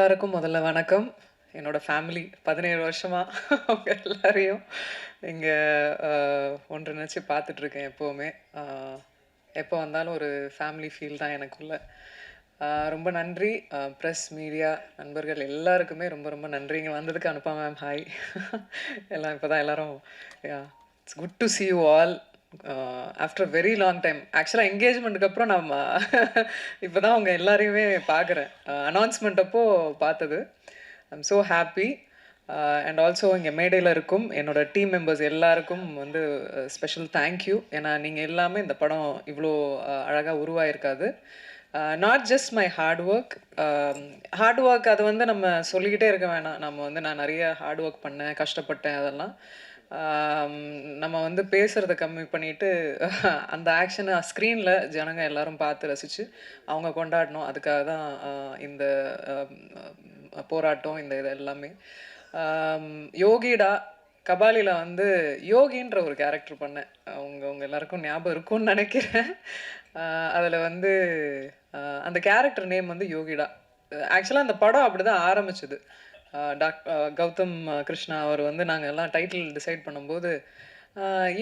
எல்லாருக்கும் முதல்ல வணக்கம். என்னோட ஃபேமிலி 17 வருஷமா அவங்க எல்லாரையும் இங்க அ ஒன்றிணைச்சு பார்த்துட்ருக்கேன் எப்பவுமே. அ எப்போ வந்தாலும் ஒரு ஃபேமிலி ஃபீல் தான் எனக்குள்ள. ரொம்ப நன்றி. பிரஸ், மீடியா நண்பர்கள் எல்லாருக்குமே ரொம்ப ரொம்ப நன்றி. இங்க வந்ததுக்கு அனுப்பா மேம் ஹாய். எல்லாம் இப்போ தான் எல்லாரும் yeah it's good to see you all after very long time. ஆக்சுவலாக என்கேஜ்மெண்ட்டுக்கு அப்புறம் நம்ம இப்போ தான் அவங்க எல்லாரையுமே பார்க்குறேன். அனௌன்ஸ்மெண்ட் அப்போ பார்த்தது. I'm so happy. And also இங்கே மேடையில் இருக்கும் என்னோட டீம் மெம்பர்ஸ் எல்லாருக்கும் வந்து ஸ்பெஷல் தேங்க்யூ. ஏன்னா நீங்கள் எல்லாமே இந்த படம் இவ்வளோ அழகாக உருவாயிருக்காது. Not just my hard work அது வந்து நம்ம சொல்லிக்கிட்டே இருக்க வேணாம். நம்ம வந்து நான் நிறைய ஹார்ட் ஒர்க் பண்ணேன், கஷ்டப்பட்டேன் அதெல்லாம். நம்ம வந்து பேசுகிறத கம்மி பண்ணிட்டு அந்த ஆக்ஷனை ஸ்க்ரீனில் ஜனங்க எல்லாரும் பார்த்து ரசித்து அவங்க கொண்டாடணும். அதுக்காக தான் இந்த போராட்டம் இந்த இது எல்லாமே. யோகிடா கபாலியில் வந்து யோகின்ற ஒரு கேரக்டர் பண்ணேன். அவங்க எல்லாருக்கும் ஞாபகம் இருக்கும்னு நினைக்கிறேன். அதில் வந்து அந்த கேரக்டர் நேம் வந்து யோகிடா. ஆக்சுவலாக அந்த படம் அப்படி தான் ஆரம்பிச்சது. கௌதம் கிருஷ்ணா அவர் வந்து நாங்கள் எல்லாம் டைட்டில் டிசைட் பண்ணும்போது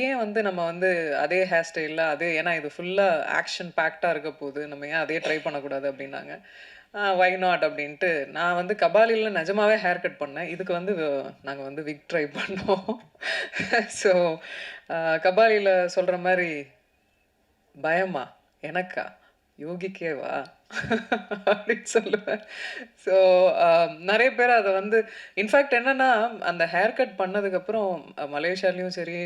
ஏன் வந்து நம்ம வந்து அதே ஹேர் ஸ்டைலில் அதே, ஏன்னா இது ஃபுல்லாக ஆக்ஷன் பேக்டாக இருக்க போகுது, நம்ம ஏன் அதே ட்ரை பண்ணக்கூடாது அப்படின்னாங்க. வை நாட் அப்படின்ட்டு நான் வந்து கபாலியில் நிஜமாவே ஹேர் கட் பண்ணேன். இதுக்கு வந்து நாங்கள் வந்து விக் ட்ரை பண்ணோம். ஸோ கபாலியில் சொல்கிற மாதிரி பயமா எனக்கா யோகிக்கேவா அப்படின்னு சொல்லுவேன். ஸோ நிறைய பேர் அதை வந்து இன்ஃபேக்ட் என்னன்னா அந்த ஹேர் கட் பண்ணதுக்கப்புறம் மலேசியாலையும் சரி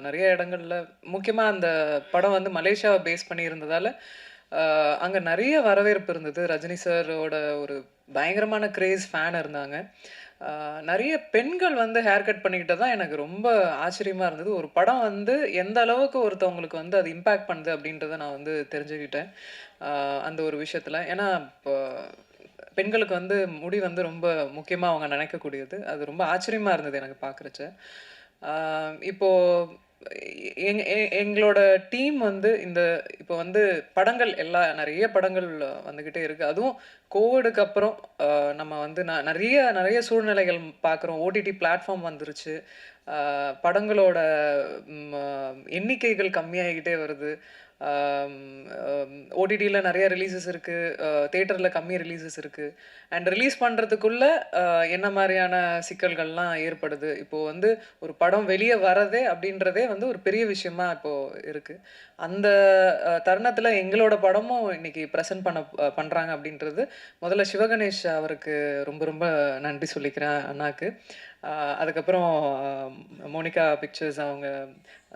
நிறைய இடங்கள்ல முக்கியமாக அந்த படம் வந்து மலேசியாவை பேஸ் பண்ணி இருந்ததால் அங்கே நிறைய வரவேற்பு இருந்தது. ரஜினி சாரோட ஒரு பயங்கரமான கிரேஸ் ஃபேன் இருந்தாங்க. நிறைய பெண்கள் வந்து ஹேர் கட் பண்ணிக்கிட்டது தான் எனக்கு ரொம்ப ஆச்சரியமாக இருந்தது. ஒரு படம் வந்து எந்த அளவுக்கு ஒருத்தவங்களுக்கு வந்து அது இம்பேக்ட் பண்ணுது அப்படின்றத நான் வந்து தெரிஞ்சுக்கிட்டேன் அந்த ஒரு விஷயத்தில். ஏன்னா இப்போ பெண்களுக்கு வந்து முடி வந்து ரொம்ப முக்கியமாக அவங்க நினைக்கக்கூடியது. அது ரொம்ப ஆச்சரியமாக இருந்தது எனக்கு பார்க்குறச்ச. இப்போ எங்களோட டீம் வந்து இந்த இப்போ வந்து படங்கள் நிறைய படங்கள் வந்துக்கிட்டே இருக்கு. அதுவும் கோவிடுக்கு அப்புறம் நம்ம வந்து நிறைய நிறைய சூழ்நிலைகள் பார்க்குறோம். ஓடிடி பிளாட்ஃபார்ம் வந்துருச்சு. படங்களோட எண்ணிக்கைகள் கம்மியாகிக்கிட்டே வருது. ஓடிடியில் நிறைய ரிலீசஸ் இருக்குது, தேட்டரில் கம்மி ரிலீசஸ் இருக்குது. அண்ட் ரிலீஸ் பண்ணுறதுக்குள்ள என்ன மாதிரியான சிக்கல்கள்லாம் ஏற்படுது. இப்போது வந்து ஒரு படம் வெளியே வரதே அப்படின்றதே வந்து ஒரு பெரிய விஷயமா இப்போது இருக்குது. அந்த தருணத்தில் எங்களோட படமும் இன்னைக்கு ப்ரெசென்ட் பண்ணுறாங்க அப்படின்றது முதல்ல சிவகணேஷ் அவருக்கு ரொம்ப ரொம்ப நன்றி சொல்லிக்கிறேன் அண்ணாக்கு. அதுக்கப்புறம் மோனிகா பிக்சர்ஸ் அவங்க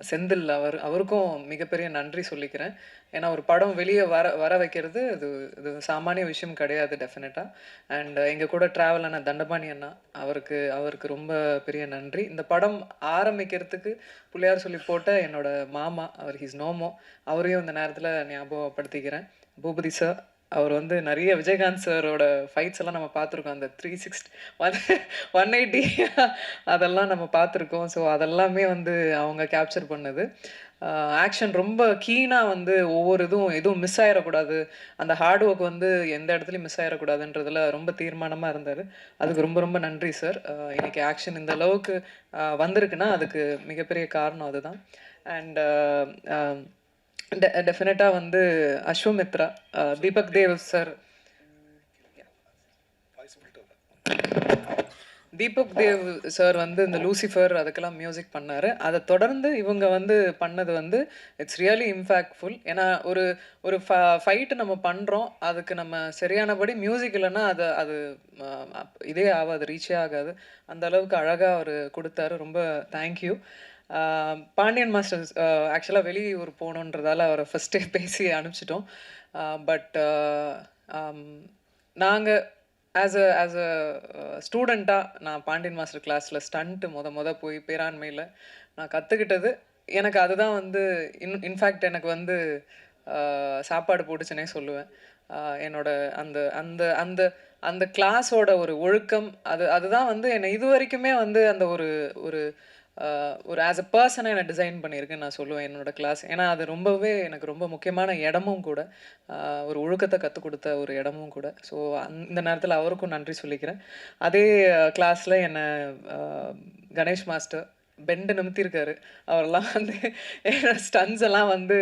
செந்தில் அவருக்கும் மிகப்பெரிய நன்றி சொல்லிக்கிறேன். ஏன்னா ஒரு படம் வெளியே வர வர வைக்கிறது இது சாமானிய விஷயம் கிடையாது டெஃபினட்டாக. அண்ட் எங்கள் கூட ட்ராவல் ஆன தண்டபாணி அண்ணா அவருக்கு ரொம்ப பெரிய நன்றி. இந்த படம் ஆரம்பிக்கிறதுக்கு பிள்ளையார் சொல்லி போட்ட என்னோட மாமா, அவர் ஹிஸ் நோமோ, அவரையும் இந்த நேரத்தில் ஞாபகப்படுத்திக்கிறேன். பூபதி சார், அவர் வந்து நிறைய விஜயகாந்த் சாரோட ஃபைட்ஸ் எல்லாம் நம்ம பார்த்துருக்கோம். அந்த 360 180 அதெல்லாம் நம்ம பார்த்துருக்கோம். ஸோ அதெல்லாமே வந்து அவங்க கேப்சர் பண்ணது. ஆக்ஷன் ரொம்ப கீனாக வந்து ஒவ்வொரு எதுவும் மிஸ் ஆகிடக்கூடாது, அந்த ஹார்ட் ஒர்க் வந்து எந்த இடத்துலையும் மிஸ் ஆகிடக்கூடாதுன்றதுல ரொம்ப தீர்மானமாக இருந்தார். அதுக்கு ரொம்ப ரொம்ப நன்றி சார். இன்றைக்கி ஆக்ஷன் இந்த அளவுக்கு வந்திருக்குன்னா அதுக்கு மிகப்பெரிய காரணம் அதுதான். அண்ட் டெஃபினட்டாக வந்து அஸ்வமித்ரா, தீபக் தேவ் சார், தீபக் தேவ் சார் வந்து இந்த லூசிஃபர் அதுக்கெல்லாம் மியூசிக் பண்ணார். அதை தொடர்ந்து இவங்க வந்து பண்ணது வந்து இட்ஸ் ரியலி இம்பேக்ட்ஃபுல். ஏன்னா ஒரு ஒரு ஃபைட்டு நம்ம பண்ணுறோம், அதுக்கு நம்ம சரியானபடி மியூசிக் இல்லைன்னா அது இதே ஆகாது, ரீச்சே ஆகாது. அந்த அளவுக்கு அழகாக அவர் கொடுத்தாரு. ரொம்ப தேங்க்யூ. பாண்டியன் மாஸ்டர் ஆக்சுவலாக வெளியூர் போகணுன்றதால அவரை ஃபஸ்ட்டே பேசி அனுப்பிச்சிட்டோம். பட் நாங்கள் ஆஸ் அ ஸ்டூடெண்ட்டாக நான் பாண்டியன் மாஸ்டர் கிளாஸில் ஸ்டண்ட்டு போய் பேராண்மையில் நான் கற்றுக்கிட்டது. எனக்கு அதுதான் வந்து இன்ஃபேக்ட் எனக்கு வந்து சாப்பாடு போட்டுச்சுன்னே சொல்லுவேன். என்னோட அந்த அந்த அந்த அந்த கிளாஸோட ஒரு ஒழுக்கம் அதுதான் வந்து என்னை இது வரைக்குமே வந்து அந்த ஒரு ஒரு ஒரு ஆஸ் அ பர்சனாக என்னை டிசைன் பண்ணியிருக்குன்னு நான் சொல்லுவேன் என்னோடய கிளாஸ். ஏன்னா அது ரொம்பவே எனக்கு ரொம்ப முக்கியமான இடமும் கூட. ஒரு ஒழுக்கத்தை கற்றுக் கொடுத்த ஒரு இடமும் கூட. ஸோ இந்த நேரத்தில் அவருக்கும் நன்றி சொல்லிக்கிறேன். அதே கிளாஸில் என்னை கணேஷ் மாஸ்டர் பெண்டு நிமித்திருக்காரு. அவரெல்லாம் வந்து என்னோட ஸ்டன்ஸ் எல்லாம் வந்து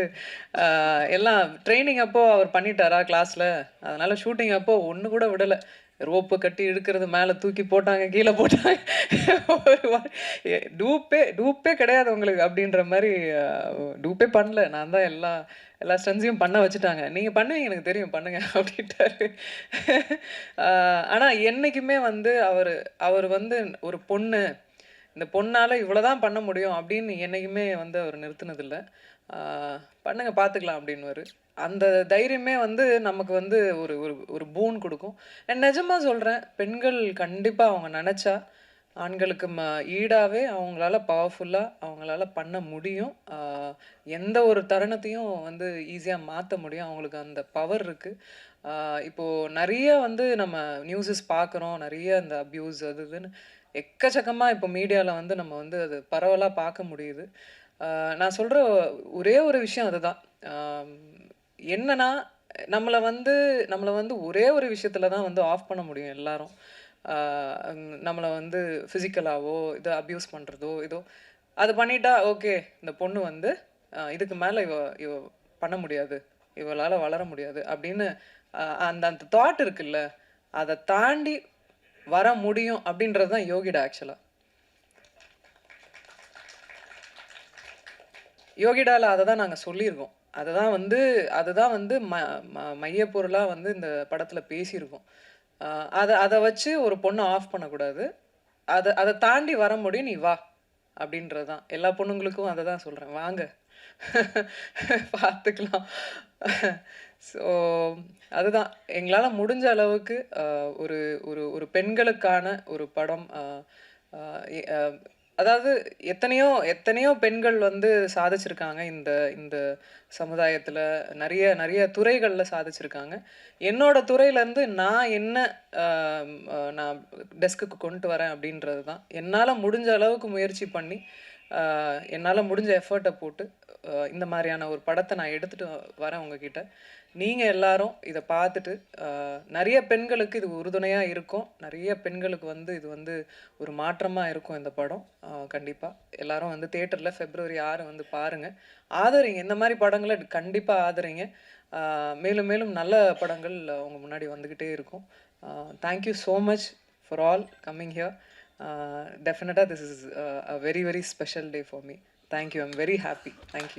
எல்லாம் ட்ரெய்னிங் அப்போ அவர் பண்ணிட்டாரா கிளாஸில், அதனால் ஷூட்டிங் அப்போ ஒன்று கூட விடலை. ரோப்பு கட்டி இழுக்கிறது, மேலே தூக்கி போட்டாங்க, கீழே போட்டாங்க. ஒரு டூப்பே கிடையாது உங்களுக்கு அப்படின்ற மாதிரி. டூப்பே பண்ணல, நான் தான் எல்லா ஸ்டன்ஸையும் பண்ண வச்சுட்டாங்க. நீங்கள் பண்ணுவீங்க எனக்கு தெரியும், பண்ணுங்க அப்படின்ட்டாரு. ஆனால் என்றைக்குமே வந்து அவர் வந்து ஒரு பொண்ணு, இந்த பொண்ணால் இவ்வளோ தான் பண்ண முடியும் அப்படின்னு என்றைக்குமே வந்து அவர் நிறுத்தினதில்ல. பண்ணுங்க பார்த்துக்கலாம் அப்படின்னுவாரு. அந்த தைரியமே வந்து நமக்கு வந்து ஒரு ஒரு ஒரு பூன் கொடுக்கும். நிஜமாக சொல்கிறேன், பெண்கள் கண்டிப்பாக அவங்க நினச்சா ஆண்களுக்கு ஈடாகவே அவங்களால பவர்ஃபுல்லாக அவங்களால பண்ண முடியும். எந்த ஒரு தருணத்தையும் வந்து ஈஸியாக மாற்ற முடியும். அவங்களுக்கு அந்த பவர் இருக்குது. இப்போது நிறைய வந்து நம்ம நியூஸஸ் பார்க்குறோம், நிறைய இந்த அப்யூஸ் அது இதுன்னு எக்கச்சக்கமாக இப்போ மீடியாவில் வந்து நம்ம வந்து அது பரவலாக பார்க்க முடியுது. நான் சொல்கிற ஒரே ஒரு விஷயம் அதுதான். என்னன்னா, நம்மளை வந்து ஒரே ஒரு விஷயத்தில் தான் வந்து ஆஃப் பண்ண முடியும் எல்லாரும். நம்மளை வந்து ஃபிசிக்கலாவோ இதை அப்யூஸ் பண்ணுறதோ ஏதோ அது பண்ணிட்டா ஓகே, இந்த பொண்ணு வந்து இதுக்கு மேலே இவ பண்ண முடியாது, இவளால் வளர முடியாது அப்படின்னு அந்த அந்த தாட் இருக்குல்ல, அதை தாண்டி வர முடியும் அப்படின்றது தான் யோகிடா ஆக்சுவலாக. யோகிடாவில் அதை தான் நாங்கள் சொல்லியிருக்கோம். அதுதான் வந்து மையப்பொருளாக வந்து இந்த படத்தில் பேசியிருக்கோம். அதை வச்சு ஒரு பொண்ணை ஆஃப் பண்ணக்கூடாது. அதை தாண்டி வர முடியும், நீ வா அப்படின்றது தான். எல்லா பொண்ணுங்களுக்கும் அதை தான் சொல்கிறேன், வாங்க பார்த்துக்கலாம். ஸோ அதுதான் எங்களால் முடிஞ்ச அளவுக்கு ஒரு ஒரு ஒரு பெண்களுக்கான ஒரு படம். அதாவது எத்தனையோ எத்தனையோ பெண்கள் வந்து சாதிச்சிருக்காங்க இந்த இந்த சமுதாயத்தில். நிறைய நிறைய துறைகளில் சாதிச்சிருக்காங்க. என்னோட துறையிலேருந்து நான் என்ன நான் டெஸ்க்குக்கு கொண்டு வரேன் அப்படின்றது தான். என்னால் முடிஞ்ச அளவுக்கு முயற்சி பண்ணி என்னால் முடிஞ்ச எஃபர்ட்டை போட்டு இந்த மாதிரியான ஒரு படத்தை நான் எடுத்துகிட்டு வரேன் உங்ககிட்ட. நீங்கள் எல்லாரும் இதை பார்த்துட்டு நிறைய பெண்களுக்கு இது உறுதுணையாக இருக்கும். நிறைய பெண்களுக்கு வந்து இது வந்து ஒரு மாற்றமாக இருக்கும் இந்த படம். கண்டிப்பாக எல்லாரும் வந்து தியேட்டரில் February 6 வந்து பாருங்கள், ஆதரிங்க. இந்த மாதிரி படங்களை கண்டிப்பாக ஆதரிங்க. மேலும் மேலும் நல்ல படங்கள் உங்கள் முன்னாடி வந்துக்கிட்டே இருக்கும். Thank you so much for all coming here. Definitely this is a very very special day for me. Thank you, I'm very happy. Thank you.